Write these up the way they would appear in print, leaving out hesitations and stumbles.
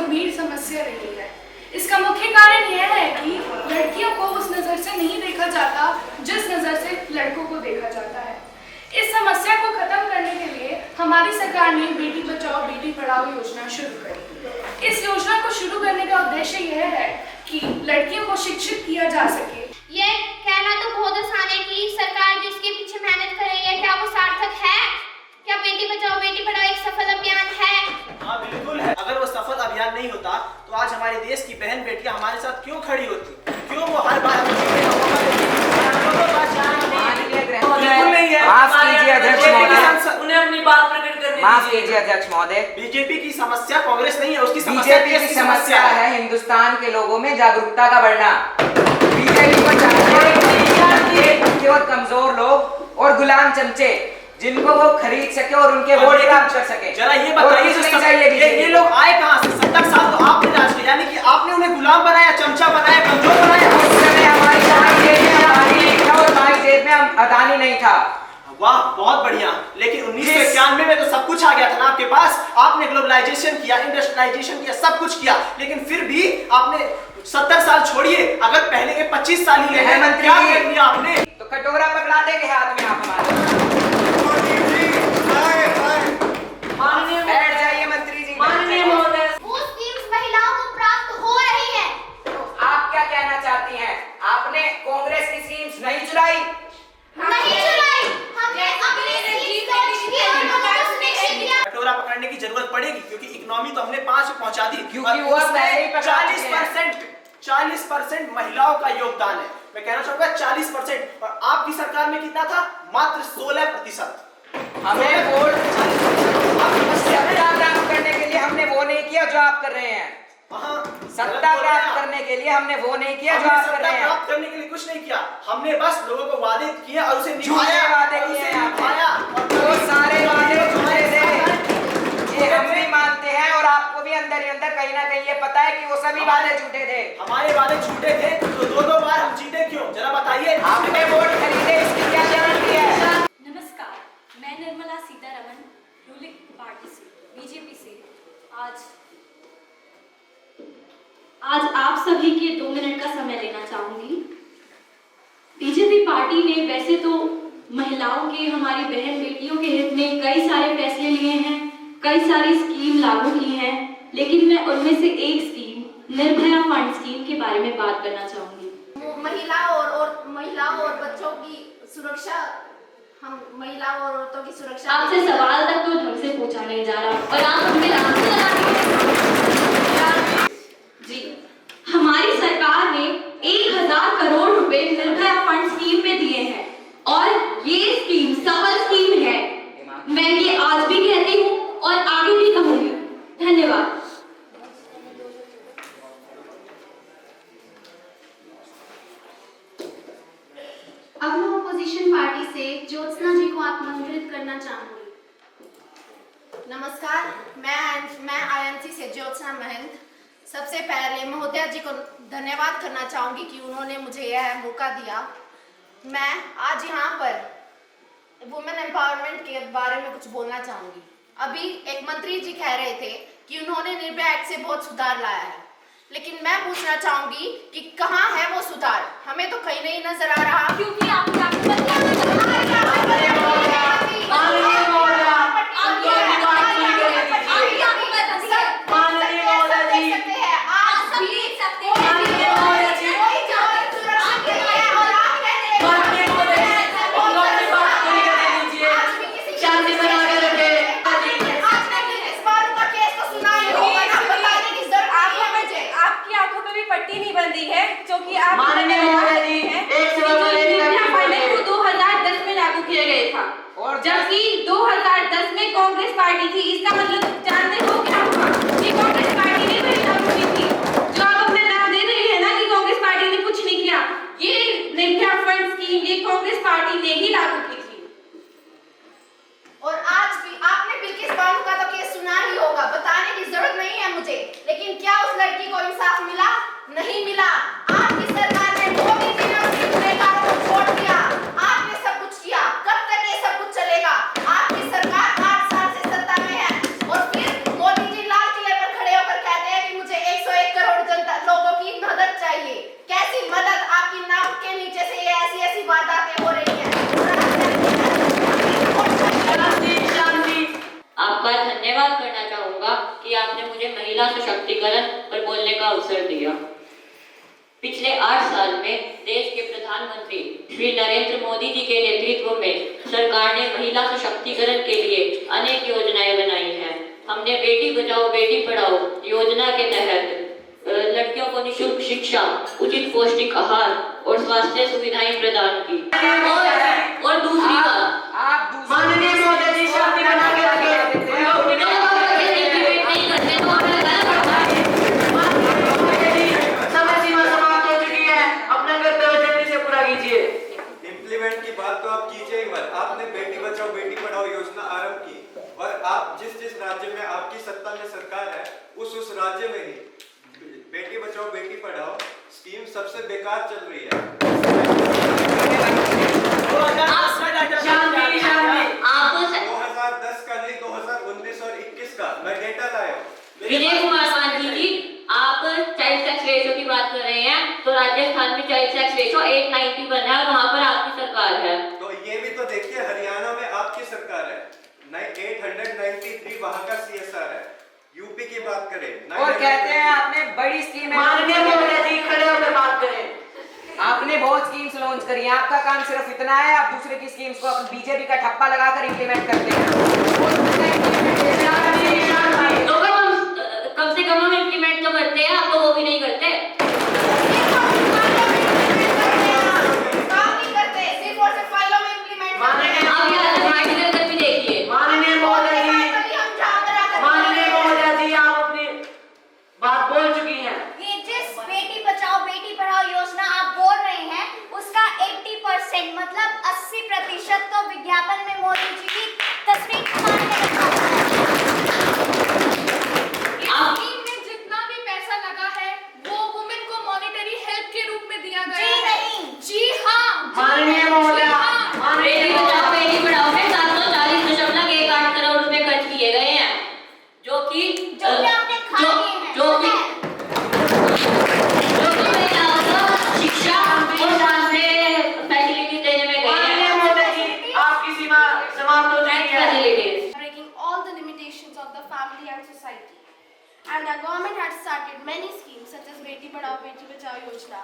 गंभीर समस्या रही है। इसका मुख्य कारण यह है कि लड़कियों को उस नज़र से नहीं देखा जाता जिस नज़र से लड़कों को देखा जाता है। इस समस्या को खत्म करने के लिए हमारी सरकार ने बेटी बचाओ बेटी पढ़ाओ योजना शुरू करी। इस योजना को शुरू करने का उद्देश्य यह है कि लड़कियों को शिक्षित किया जा सके। ये कहना तो बहुत आसान है कि सरकार जिसके पीछे मेहनत कर रही है, क्या वो सार्थक है? क्या बेटी बचाओ बेटी पढ़ाओ एक सफल अभियान है? हाँ बिल्कुल है। अगर वो सफल अभियान नहीं होता तो आज हमारे देश की बहन बेटियां हमारे साथ क्यों खड़ी होती? क्यों वो हर बार माफ कीजिए अध्यक्ष महोदय, उन्हें अपनी बात प्रकट करने माफ कीजिए अध्यक्ष महोदय। बीजेपी की समस्या कांग्रेस नहीं है, उसकी समस्या बीजेपी की समस्या है हिंदुस्तान के लोगों में जागरूकता का बढ़ना। बीजेपी को चाहिए केवल कमजोर लोग और गुलाम चमचे जिनको वो खरीद सके और उनके वोट प्राप्त कर सके। जरा ये बताइए ये लोग आए कहां से? 70 साल तो आपने राज किया, यानी कि आपने उन्हें गुलाम बनाया, चमचा बनाया, कमजोर बनाया। उस समय हमारी जेब में अदानी नहीं था। वाह बहुत बढ़िया। लेकिन 1991 में तो सब कुछ आ गया था ना आपके पास। आपने ग्लोबलाइजेशन किया, इंडस्ट्रियलाइजेशन किया, सब कुछ किया, लेकिन फिर भी आपने 70 साल छोड़िए, अगर पहले के 25 साल ही रहे मंत्री क्या कर दिया आपने? तो कटोरा पकड़ा देंगे हाथ में आप हमारे। बैठ जाइए मंत्री जी। माननीय महोदय, वो स्कीम्स महिलाओं को प्राप्त हो रही है। तो आप क्या कहना चाहती हैं? आपने कांग्रेस की स्कीम्स नहीं चुराई? नहीं चुराई, हमने अपनी स्कीम्स लॉन्च की और लोगों को नहीं दिया। कटोरा पकड़ने की जरूरत पड़ेगी क्योंकि इकोनॉमी तो हमने 5 पे पहुंचा दी, क्योंकि वो पहले ही 40% महिलाओं का योगदान है। मैं कहना चाहूंगा 40%, और आपकी सरकार में कितना था? मात्र 16%। हमें वोट सत्ता प्राप्त करने के लिए हमने वो नहीं किया जो आप कर रहे हैं। सत्ता प्राप्त करने के लिए हमने वो नहीं किया जो आप कर रहे हैं। प्राप्त करने के लिए कुछ नहीं किया, हमने बस लोगों को वादे किए और उसे झूठे वादे किए हैं आपने। वो सारे वादे झूठे थे, ये हम भी मानते हैं और आपको भी अंदर ही अंदर कहीं ना कहीं ये पता है कि वो सभी वादे झूठे थे। हमारे वादे झूठे थे तो 2-2 बार हम जीते क्यों? जरा बताइए। आपने वोट खरीदे, इसकी क्या गारंटी है? नमस्कार, मैं निर्मला सीतारमन रूलिंग पार्टी से बीजेपी से आज आप सभी के 2 मिनट का समय लेना चाहूंगी। बीजेपी पार्टी ने वैसे तो महिलाओं के, हमारी बहन बेटियों के हित में कई सारे फैसले लिए हैं, कई सारी स्कीम लागू की हैं, लेकिन मैं उनमें से एक स्कीम निर्भया फंड स्कीम के बारे में बात करना चाहूंगी। महिलाओं और बच्चों की सुरक्षा, हम महिलाओं और औरतों की सुरक्षा। आपसे सवाल तक तो ढंग से पूछा नहीं जा रहा और आप हमें आंसर लगा जी। हमारी सरकार ने 1000 करोड़ रुपए निर्भया फंड स्कीम में दिए हैं और ये स्कीम सफल स्कीम है। मैं ये आज भी कहती हूँ और आगे भी कहूंगी। धन्यवाद। अब मैं अपोजिशन पार्टी से ज्योत्सना जी को आमंत्रित करना चाहूंगी। नमस्कार, मैं आईएनसी से ज्योत्सना महंत। सबसे पहले महोदया जी को धन्यवाद करना चाहूंगी कि उन्होंने मुझे यह मौका दिया। मैं आज यहाँ पर वुमेन एम्पावरमेंट के बारे में कुछ बोलना चाहूंगी। अभी एक मंत्री जी कह रहे थे कि उन्होंने निर्भया एक्ट से बहुत सुधार लाया है, लेकिन मैं पूछना चाहूंगी कि कहाँ है वो सुधार? हमें तो कहीं नहीं नजर आ रहा। क्योंकि आप पट्टी नहीं बंदी है जो कि आप माननीय महोदय जी, को 2010 में लागू किया गया था, और जबकि 2010 में कांग्रेस पार्टी थी। इसका मतलब जानते हो क्या हुआ? ये कांग्रेस पार्टी ने वही लागू की थी जो आप अपना नाम दे रही है ना कि कांग्रेस पार्टी ने कुछ नहीं किया। ये निर्भया फंड स्कीम ये कांग्रेस पार्टी ने ही लागू की थी। और आज भी आपने बिल्किस बानो का तो केस सुना ही होगा, बताने की जरूरत नहीं है मुझे, लेकिन क्या उस लड़की को इंसाफ मिला? नहीं मिला। आपकी सरकार ने मोदी जी ने उसकी गुनहगारों को छोड़ दिया। आपने सब कुछ किया, कब तक ये सब कुछ चलेगा? आपकी सरकार 8 साल से सत्ता में है और फिर मोदी जी लाल किले पर खड़े होकर कहते हैं कि महिला सशक्तिकरण पर बोलने का अवसर दिया। पिछले 8 साल में देश के प्रधानमंत्री श्री नरेंद्र मोदी जी के नेतृत्व में सरकार ने महिला सशक्तिकरण के लिए अनेक योजनाएं बनाई हैं। हमने बेटी बचाओ बेटी पढ़ाओ योजना के तहत लड़कियों को निःशुल्क शिक्षा, उचित पौष्टिक आहार और स्वास्थ्य सुविधाएं प्रदान की। और दूसरी बात, आप माननीय मोदी जी शांति बना के रखें। समय सीमा समाप्त हो चुकी है, अपना कर्तव्य जल्दी से पूरा कीजिए। इम्प्लीमेंट की बात तो आप कीजिए ही मत। आपने बेटी बचाओ बेटी पढ़ाओ योजना आरंभ की और आप जिस राज्य में आपकी सत्ता में सरकार है उस राज्य में ही बेटी बचाओ बेटी पढ़ाओ स्कीम सबसे बेकार चल रही है। 2010 का नहीं 2019 और 21 का मैं डेटा लाया हूं। विजय कुमार गांधी जी, आप चाइल्ड सेक्स रेशो की बात कर रहे हैं, तो राजस्थान में चाइल्ड सेक्स रेशो 891 है और वहाँ पर आपकी सरकार है। तो ये भी तो देखिए, हरियाणा में आपकी सरकार है, 893 वहाँ का CSR है। यूपी की बात करें और कहते हैं आपने बड़ी स्कीम है। माननीय मोदी जी खड़े होकर बात करें। आपने बहुत स्कीम्स लॉन्च करी हैं, आपका काम सिर्फ इतना है, आप दूसरे की स्कीम्स को अपन बीजेपी का ठप्पा लगाकर इंप्लीमेंट करते हैं। तो कम से कम हम इंप्लीमेंट तो करते हैं, आप तो वो भी नहीं करते। काम नहीं करते, सिर्फ और सिर्फ फाइलों में इंप्लीमेंट करते हैं। आप ये आजमाइश करके भी देखिए। माननीय मोदी जी, माननीय मोदी जी, आप अपनी बात बोल चुकी हैं। ये जिस बेटी बचाओ बेटी पढ़ाओ योजना आप बोल रहे हैं उसका 80% मतलब 80% तो विज्ञापन में मोदी जी की तस्वीर छुपाने में रखा हुआ है। इस स्कीम में जितना भी पैसा लगा है वो वुमेन को मॉनेटरी हेल्प के रूप में दिया गया जी है। नहीं। जी हाँ। माननीय महोदया, बेटी बचाओ बेटी पढ़ाओ में 740.18 करोड़ रुपए खर्च किए गए हैं, जो कि आपने खा लिए हैं। जो कि महिलाओं को शिक्षा और स्वास्थ्य फैसिलिटी देने में गए माननीय हैं। मोदी जी, आपकी सीमा समाप्त हो चुकी है। Facilities breaking all the limitations of the family and society. And our government had started many schemes such as Beti Padhao Beti Bachao Yojana,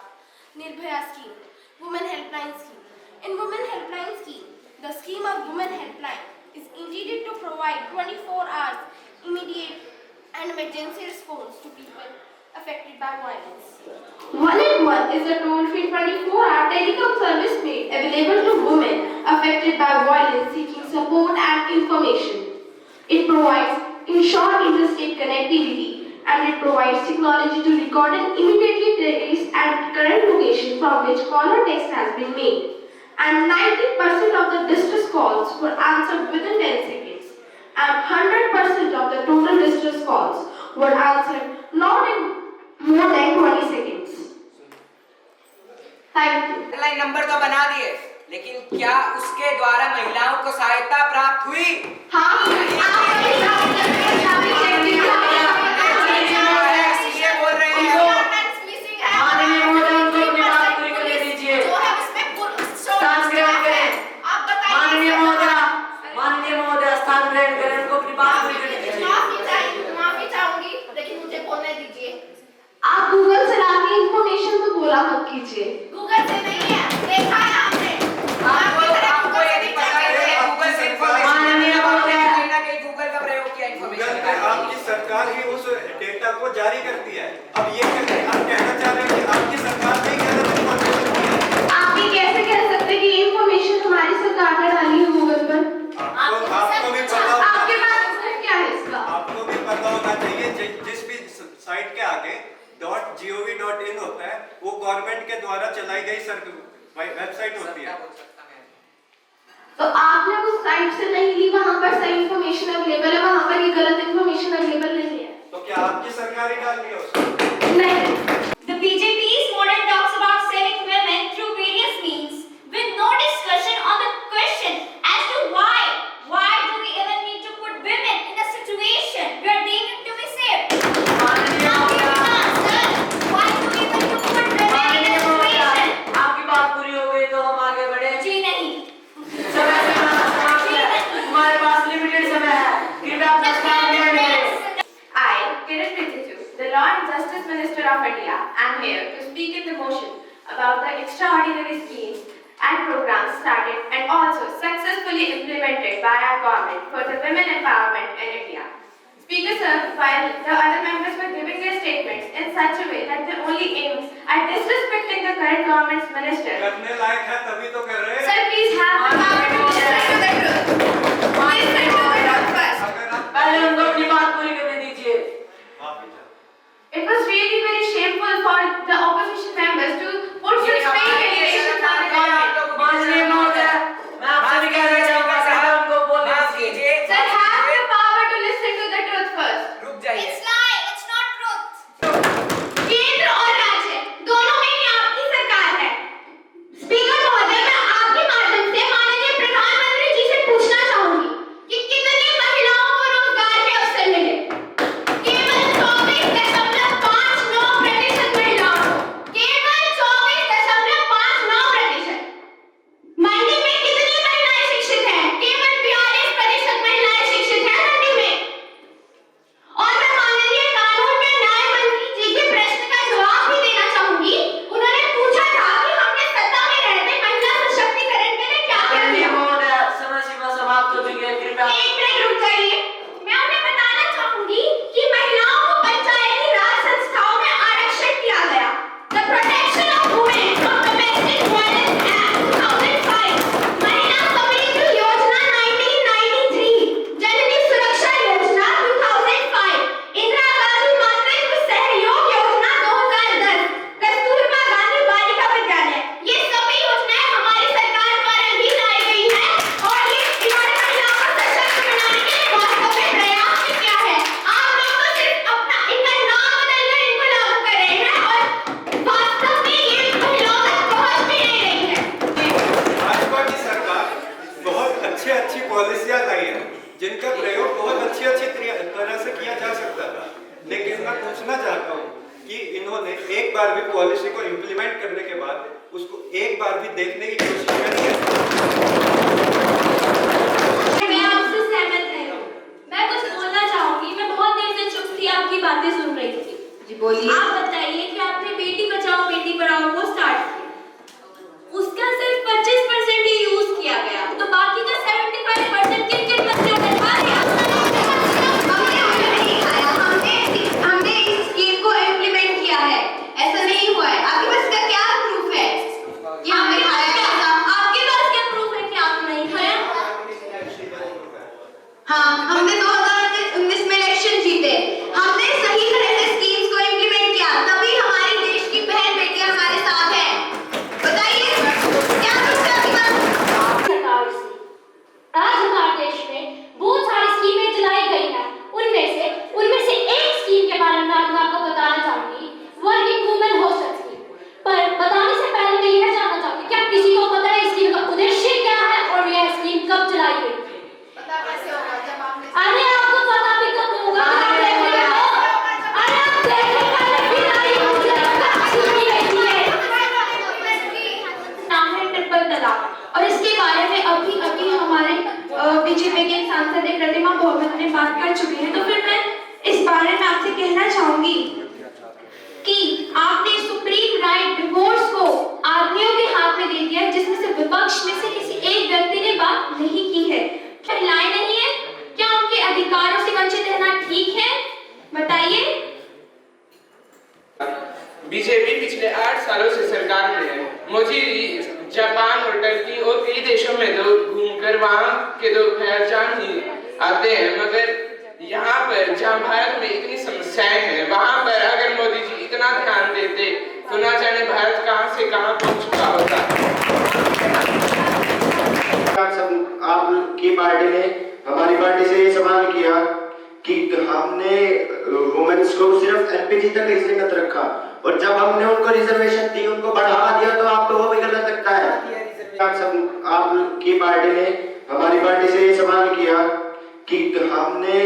Nirbhaya scheme, Women Helpline scheme. In Women Helpline scheme, the scheme of Women Helpline is intended to provide 24 hours immediate and emergency response to people affected by violence. 181 is a toll-free 24-hour telecom service made available to women affected by violence seeking support and information. It provides short interstate connectivity and it provides technology to record and immediately trace and current location from which call or text has been made. And 90% of the distress calls were answered within 10 seconds. And 100% of the total distress calls were answered not in more than 20 seconds. Thank you. Helpline number तो बना दिए, लेकिन क्या उसके द्वारा महिलाओं को सहायता प्राप्त हुई? ये बोल रहे हैं। माननीय मोदी, उनको अपनी बात पूरी करने दीजिए। स्थान ग्रहण करें। माननीय महोदय स्थान ग्रहण करें, उनको अपनी बात पूरी करने दीजिए। माफी चाहूंगी, लेकिन मुझे बोलने दीजिए। आप गूगल से लाके इंफॉर्मेशन तो बोला मत कीजिए। गूगल से नहीं है, देखा है आपने। आपको यदि पता है गूगल से इंफॉर्मेशन, माननीय महोदय, कहीं ना कहीं गूगल का प्रयोग किया गूगल इंफॉर्मेशन पे आपकी सरकार ही उस डेटा को जारी करती है। अब ये आप कहना चाह रहे हैं कि आपकी सरकार नहीं गलत इंफॉर्मेशन दी है। आप ये कैसे कह सकते हैं कि ये इंफॉर्मेशन हमारी सरकार ने डाली है गूगल पर? आपको भी पता होना आपके चाहिए। पास proof क्या है इसका? आपको भी पता होना चाहिए जिस भी साइट के आगे .gov.in होता है वो गवर्नमेंट के द्वारा चलाई गई वेबसाइट होती है। तो आपने उस साइट से नहीं ली, वहाँ पर सही इंफॉर्मेशन अवेलेबल है, वहाँ पर ये गलत इंफॉर्मेशन अवेलेबल नहीं है। तो क्या आपकी सरकार ही डाल रही है उसको? नहीं। The BJP's model talks about saving women through various means with no discussion on the question as to why do we even need to put women in a situation where they need to be saved? माननीय महोदय, Why do we even to put women in a माननीय महोदय, situation? आपकी बात पूरी हो गई तो हम आगे बढ़े। जी नहीं। समय समाप्त है, हमारे पास लिमिटेड समय है, कृपया अपना स्थान ग्रहण करें। I, Kiran Ritiju, Justice Minister of India, am here to speak in the motion about the extraordinary schemes and programs started and also successfully implemented by our government for the women empowerment in India. Speaker sir, while the other members were giving their statements in such a way that they only aims at disrespecting the current government's minister. करने लायक है तभी तो कर रहे हैं। Sir, please have the power to listen to the truth. Listen to the truth first. पहले उनको अपनी बात पूरी करने दीजिए। It was really very shameful for the opposition members to put such fake allegations on the government. माननीय महोदय, मैं आपसे भी कहना चाहूँगा कि उनको बोलने दीजिए। Sir, have the power to listen to the truth first. रुक जाइए। It's lie, it's not truth. केंद्र और राज्य दोनों में ही आपकी सरकार है। स्पीकर महोदय, मैं आपके माध्यम से माननीय प्रधानमंत्री जी से पूछना चाहूंगी कि कितनी महिलाओं को रोजगार के अवसर मिले। केवल 24.59% महिलाओं को, केवल 24.59%। मंडी में कितनी महिलाएं शिक्षित हैं? केवल 42% महिलाएं शिक्षित हैं मंडी में। और मैं माननीय कानून में न्याय मंत्री जी के प्रश्न का जवाब भी देना चाहूंगी। उन्होंने पूछा था कि हमने सत्ता में रहते महिला सशक्तिकरण के लिए क्या कर माननीय दिया। महोदय, समय सीमा समाप्त हो चुकी है, कृपया। एक मिनट रुक जाइए। मैं उन्हें बताना चाहूंगी कि महिलाओं को पंचायती राज संस्थाओं में आरक्षण दिया गया। The Protection of Women from Domestic Violence Act 2005, महिला समृद्धि योजना 1993, जननी सुरक्षा योजना 2005, इंदिरा गांधी मातृत्व सहयोग योजना 2010, कस्तूरबा गांधी बालिका विद्यालय, ये सभी योजनाएं हमारी सरकार द्वारा ही लाई गई हैं और ये इन्होंने महिलाओं को सशक्त बनाने के लिए वास्तव में प्रयास भी किया है। आप लोग तो सिर्फ अपना इनका नाम बदलकर इनको लागू कर रहे हैं और वास्तव में ये महिलाओं तक पहुंच भी नहीं रही है। भाजपा की सरकार बहुत अच्छी पॉलिसियां लाई है जिनका प्रयोग बहुत अच्छी तरह से किया जा सकता था, लेकिन मैं पूछना चाहता हूं कि इन्होंने एक बार भी पॉलिसी को इम्प्लीमेंट करने के बाद उसको एक बार भी देखने की कोशिश करी है। मैं आपसे सहमत नहीं हूँ। मैं कुछ बोलना चाहूंगी। मैं बहुत देर से चुप थी, आपकी बातें सुन रही थी। जी बोलिए। आप बताइए कि आपने बेटी बचाओ बेटी पढ़ाओ को स्टार्ट किया, उसका सिर्फ 25% ही यूज किया गया, तो बाकी का 75% किन किन बच्चों ने खा लिया? हमने इस स्कीम को इम्प्लीमेंट किया है, ऐसा नहीं हुआ है। आपके पास इसका क्या प्रूफ है कि हमने खाया है? आपके पास क्या प्रूफ है कि आपने नहीं खाया? हाँ, हमने 2019 में इलेक्शन जीते, हमने सही तरह से स्कीम्स को इम्प्लीमेंट किया, तभी हमारे देश की बहन बेटियां हमारे साथ हैं। बताइए क्या प्रूफ है आपके पास? सरकार से आज हमारे देश में बहुत सारी स्कीमें चलाई गई हैं। उनमें से एक स्कीम के बारे में मैं आपको बताना चाहूंगी, वर्किंग वुमेन हॉस्टल स्कीम। पर बताने से पहले मैं यह जानना चाहूंगी क्या किसी को पता है स्कीम का उद्देश्य क्या है और यह स्कीम कब चलाई गई? पता कैसे होगा जब आपने अरे आपको पता भी कब होगा? अरे आप देखेंगे फिर आइए मुझे सुनी रहती है। नाम है ट्रिपल तलाक और इसके बारे में अभी हमारे बीजेपी के सांसद प्रतिमा बहुमत ने बात कर चुकी है, तो फिर मैं इस बारे में आपसे कहना चाहूंगी कि आपने सुप्रीम राइट डिवोर्स को आदमियों के हाथ में दे दिया, जिसमें से विपक्ष में से किसी एक व्यक्ति ने बात नहीं की है। क्या महिलाएं नहीं है? क्या उनके अधिकारों से वंचित रहना ठीक है? बताइए। बीजेपी पिछले 8 सालों से सरकार में है। मोदी जी जापान और टर्की और कई देशों में तो घूमकर वहाँ के लोग पहचान ही आते हैं, मगर यहाँ पर जहाँ भारत में इतनी समस्याएं हैं, वहाँ पर अगर मोदी जी इतना ध्यान देते तो ना जाने भारत कहाँ से कहाँ पहुँच चुका होता। आपकी पार्टी ने हमारी पार्टी से ये सवाल किया कि हमने वुमेन्स को सिर्फ एलपीजी तक सीमित रखा और जब हमने उनको रिजर्वेशन दी, उनको बढ़ावा दिया, तो आपको वो भी गलत लगता है। आपकी पार्टी ने हमारी पार्टी से ये सवाल किया कि हमने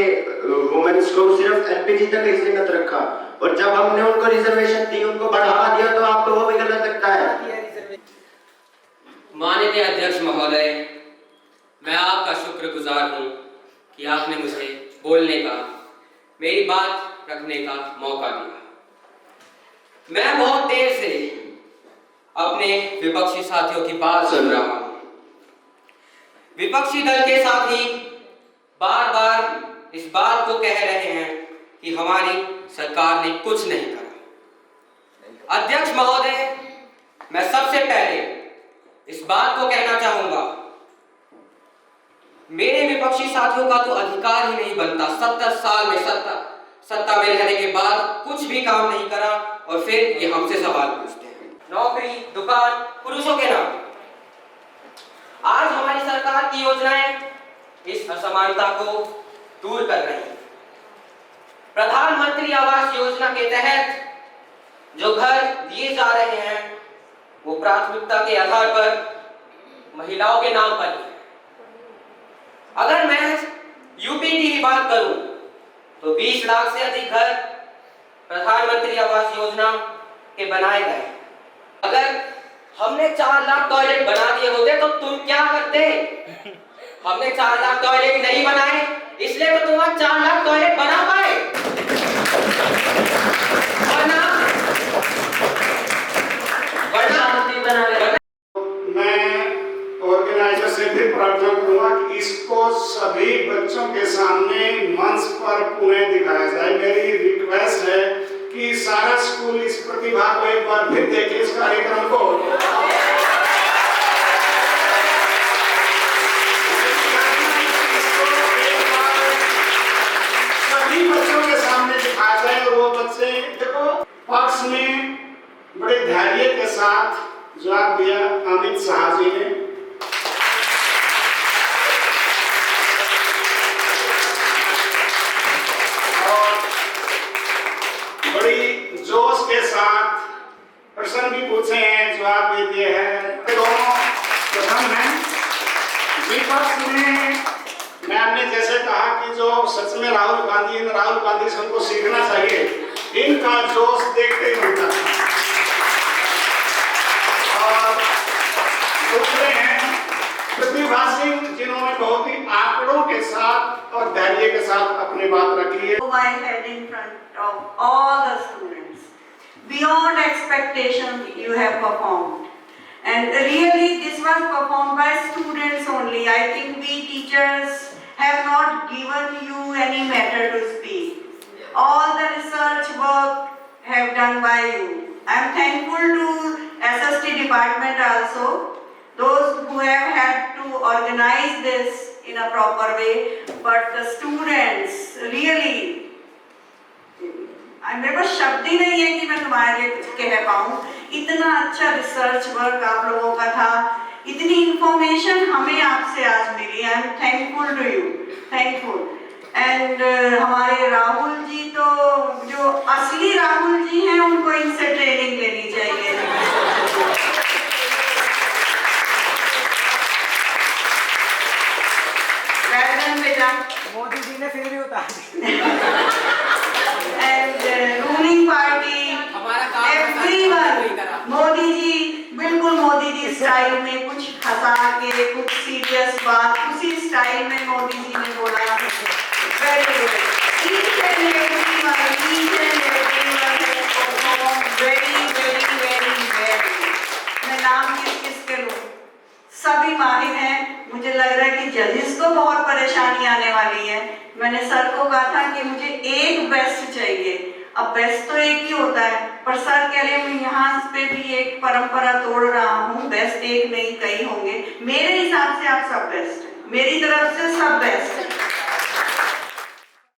वुमेन्स को सिर्फ एलपीजी तक सीमित रखा और जब हमने उनको रिजर्वेशन दी, उनको बढ़ावा दिया, तो आपको वो भी गलत लगता है। माननीय अध्यक्ष महोदय, मैं आपका शुक्रगुजार हूँ कि आपने मुझे बोलने का, मेरी बात रखने का मौका दिया। मैं बहुत देर से अपने विपक्षी साथियों की बात सुन रहा हूं। विपक्षी दल के साथी बार बार इस बात को कह रहे हैं कि हमारी सरकार ने कुछ नहीं करा। अध्यक्ष महोदय, मैं सबसे पहले इस बात को कहना चाहूंगा, मेरे विपक्षी साथियों का तो अधिकार ही नहीं बनता 70 साल में सत्ता में रहने के बाद कुछ भी काम नहीं करा और फिर ये हमसे सवाल पूछते हैं। नौकरी, दुकान, पुरुषों के नाम। आज हमारी सरकार की योजनाएं इस असमानता को दूर कर रही हैं। प्रधानमंत्री आवास योजना के तहत जो घर दिए जा रहे हैं वो प्राथमिकता के आधार पर महिलाओं के नाम पर है। अगर मैं यूपी की ही बात करूं तो 20 लाख से अधिक घर प्रधानमंत्री आवास योजना के बनाए गए। अगर हमने 4 लाख टॉयलेट बना दिए होते तो तुम क्या करते? हमने 4 लाख टॉयलेट नहीं बनाए, इसलिए तो तुम आज 4 लाख टॉयलेट बना पाए। मैं ऑर्गेनाइजर से भी प्रार्थना करूंगा कि इसको सभी बच्चों के सामने मंच पर पुनः दिखाया जाए। मेरी रिक्वेस्ट है कि सारा स्कूल इस प्रतिभा को एक बार फिर देखे, इस कार्यक्रम को। सभी बच्चों के सामने दिखाया जाए और वो बच्चे देखो पक्ष में बड़े धैर्य के साथ जवाब दिया अमित शाह जी ने। और बड़ी जोश के साथ प्रश्न भी पूछे हैं, जवाब भी दिए हैं। दोनों प्रथम हैं विपक्ष में। मैम ने जैसे कहा कि जो सच में राहुल गांधी से हमको सीखना चाहिए, इनका जोश देखते ही मिलता था। और दूसरे हैं प्रतिभा सिंह, जिन्होंने बहुत ही आंकड़ों के साथ और धैर्य के साथ अपनी बात रखी है। My head in front of all the students, beyond expectation you have performed, and really this was performed by students only. I think we teachers have not given you any matter to speak. All the research work have done by you. I am thankful to SST department also, those who have had to organize this in a proper way, but the students really, मेरे पास शब्द ही नहीं है कि मैं तुम्हारे लिए कुछ कह पाऊँ। इतना अच्छा रिसर्च वर्क आप लोगों का था, इतनी इंफॉर्मेशन हमें आपसे आज मिली। I am thankful to you, thankful. And हमारे राहुल जी, तो जो असली राहुल जी हैं उनको इनसे ट्रेनिंग लेनी चाहिए। बेटा मोदी जी ने फिर भी उतार and ruling party, everyone, Modi ji, बिल्कुल मोदी जी स्टाइल में कुछ हंसा के कुछ सीरियस बात उसी स्टाइल में मोदी जी ने बोला। Very good. Each and everyone very very very very. मैं नाम किसके लूं? सभी माहिर हैं। मुझे लग रहा है कि जजेस को बहुत परेशानी आने वाली है। मैंने सर को कहा था कि मुझे एक बेस्ट चाहिए। अब बेस्ट तो एक ही होता है, पर सर कह रहे मैं यहाँ पे भी एक परंपरा तोड़ रहा हूँ, बेस्ट एक नहीं कई होंगे। मेरे हिसाब से आप सब बेस्ट हैं, मेरी तरफ से सब बेस्ट है।